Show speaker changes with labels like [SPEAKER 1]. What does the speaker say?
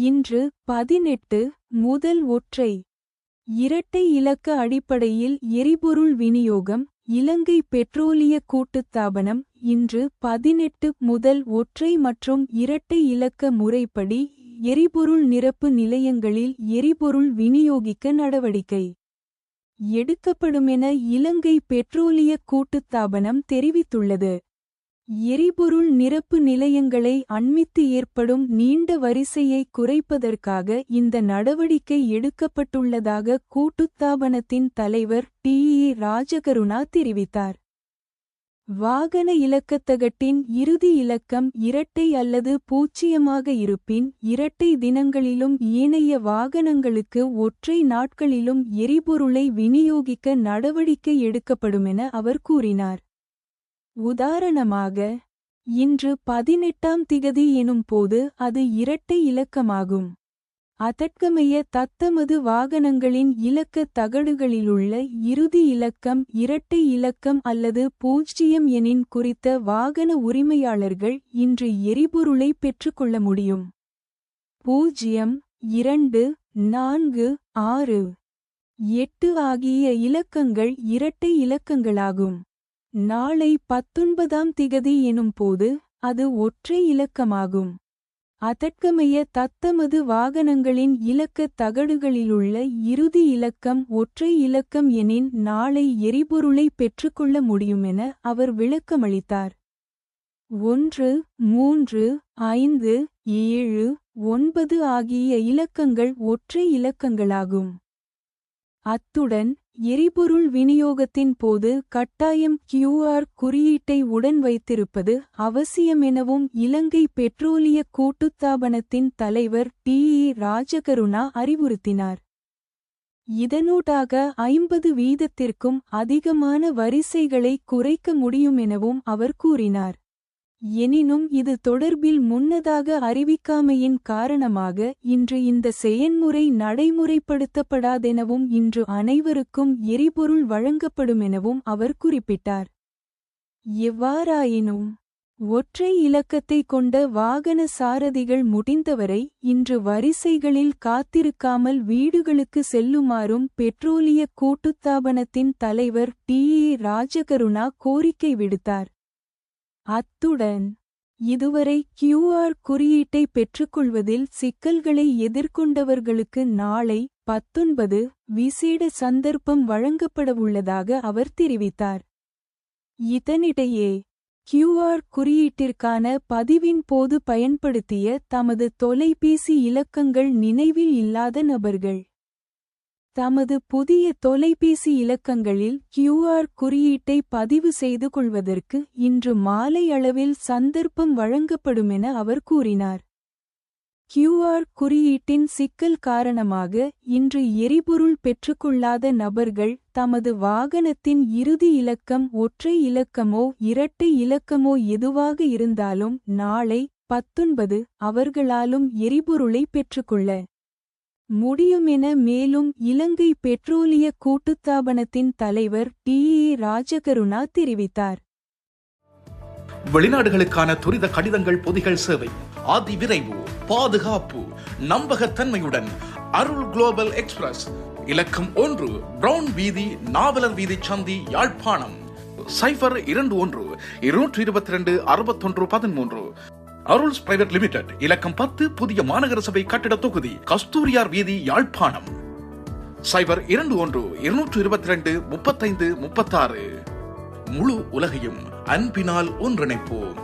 [SPEAKER 1] இன்று 18 முதல் ஒற்றை இரட்டை இலக்க அடிப்படையில் எரிபொருள் விநியோகம் இலங்கை பெட்ரோலிய கூட்டுத்தாபனம் இன்று 18 முதல் ஒற்றை மற்றும் இரட்டை இலக்க முறைப்படி எரிபொருள் நிரப்பு நிலையங்களில் எரிபொருள் விநியோகிக்க நடவடிக்கை எடுக்கப்படுமென இலங்கை பெட்ரோலிய கூட்டுத்தாபனம் தெரிவித்துள்ளது. எரிபொருள் நிரப்பு நிலையங்களை அண்மித்து ஏற்படும் நீண்ட வரிசையை குறைப்பதற்காக இந்த நடவடிக்கை எடுக்கப்பட்டுள்ளதாக கூட்டுத்தாபனத்தின் தலைவர் டி.ஏ. ராஜகருணா தெரிவித்தார். வாகன இலக்கத்தகட்டின் இறுதி இலக்கம் இரட்டை அல்லது பூஜ்ஜியமாக இருப்பின் இரட்டை தினங்களிலும் ஏனைய வாகனங்களுக்கு ஒற்றை நாட்களிலும் எரிபொருளை விநியோகிக்க நடவடிக்கை எடுக்கப்படுமென அவர் கூறினார். உதாரணமாக, இன்று 18ஆம் திகதி எனும் போது அது இரட்டை இலக்கமாகும். அதற்கமைய தத்தமது வாகனங்களின் இலக்க தகடுகளிலுள்ள இறுதி இலக்கம் இரட்டை இலக்கம் அல்லது பூஜ்ஜியம் எனின் குறித்த வாகன உரிமையாளர்கள் இன்று எரிபொருளை பெற்றுக்கொள்ள முடியும். 0, 2, 4, 6, 8 ஆகிய இலக்கங்கள் இரட்டை இலக்கங்களாகும். நாளை 19ஆம் திகதி எனும் போது அது ஒற்றை இலக்கமாகும். அதற்கமைய தத்தமது வாகனங்களின் இலக்க தகடுகளிலுள்ள இறுதி இலக்கம் ஒற்றை இலக்கம் எனின் நாளை எரிபொருளை பெற்றுக்கொள்ள முடியுமென அவர் விளக்கமளித்தார். 1, 3, 5, 7, 9 ஆகிய இலக்கங்கள் ஒற்றை இலக்கங்களாகும். அத்துடன் எரிபொருள் விநியோகத்தின் போது கட்டாயம் QR குறியீட்டை உடன் வைத்திருப்பது அவசியமெனவும் இலங்கை பெட்ரோலிய கூட்டுத்தாபனத்தின் தலைவர் டி.ஏ. ராஜகருணா அறிவுறுத்தினார். இதனூடாக 50% அதிகமான வரிசைகளை குறைக்க முடியுமெனவும் அவர் கூறினார். எனினும் இது தொடர்பில் முன்னதாக அறிவிக்காமையின் காரணமாக இன்று இந்த செயன்முறை நடைமுறைப்படுத்தப்படாதெனவும் இன்று அனைவருக்கும் எரிபொருள் வழங்கப்படுமெனவும் அவர் குறிப்பிட்டார். எவ்வாறாயினும் ஒற்றை இலக்கத்தை கொண்ட வாகன சாரதிகள் முடிந்தவரை இன்று வரிசைகளில் காத்திருக்காமல் வீடுகளுக்கு செல்லுமாறும் பெட்ரோலிய கூட்டுத்தாபனத்தின் தலைவர் டி.ஏ. ராஜகருணா கோரிக்கை விடுத்தார். அத்துடன் இதுவரை QR குறியீட்டை பெற்றுக்கொள்வதில் சிக்கல்களை எதிர்கொண்டவர்களுக்கு நாளை 19 விசேட சந்தர்ப்பம் வழங்கப்படவுள்ளதாக அவர் தெரிவித்தார். இதனிடையே QR குறியீட்டிற்கான பதிவின் போது பயன்படுத்திய தமது தொலைபேசி இலக்கங்கள் நினைவில் இல்லாத நபர்கள் தமது புதிய தொலைபேசி இலக்கங்களில் QR குறியீட்டை பதிவு செய்து கொள்வதற்கு இன்று மாலை அளவில் சந்தர்ப்பம் வழங்கப்படுமென அவர் கூறினார். QR குறியீட்டின் சிக்கல் காரணமாக இன்று எரிபொருள் பெற்றுக்கொள்ளாத நபர்கள் தமது வாகனத்தின் இறுதி இலக்கம் ஒற்றை இலக்கமோ இரட்டை இலக்கமோ எதுவாக இருந்தாலும் நாளை 19 அவர்களாலும் எரிபொருளை பெற்றுக்கொள்ள முடியுமென மேலும் இலங்கை பெட்ரோலிய கூட்டுத்தாபனத்தின் தலைவர் டி.ஏ. ராஜகருணா தெரிவித்தார்.
[SPEAKER 2] வெளிநாடுகளுக்கான துரித கடிதங்கள் பொதிகள் சேவை அதிவிரைவு பாதுகாப்பு நம்பகத்தன்மையுடன் அருள் குளோபல் எக்ஸ்பிரஸ் இலக்கம் 1 பிரவுன் வீதி நாவலர் வீதி சந்தி யாழ்ப்பாணம் 021 222 61 13 அருள்ஸ் பிரைவேட் லிமிடெட் இலக்கம் 10 புதிய மாநகர சபை கட்டிட தொகுதி கஸ்தூரியார் வீதி யாழ்ப்பாணம் 021 222 35 36 முழு உலகையும் அன்பினால் ஒன்றிணைப்போம்.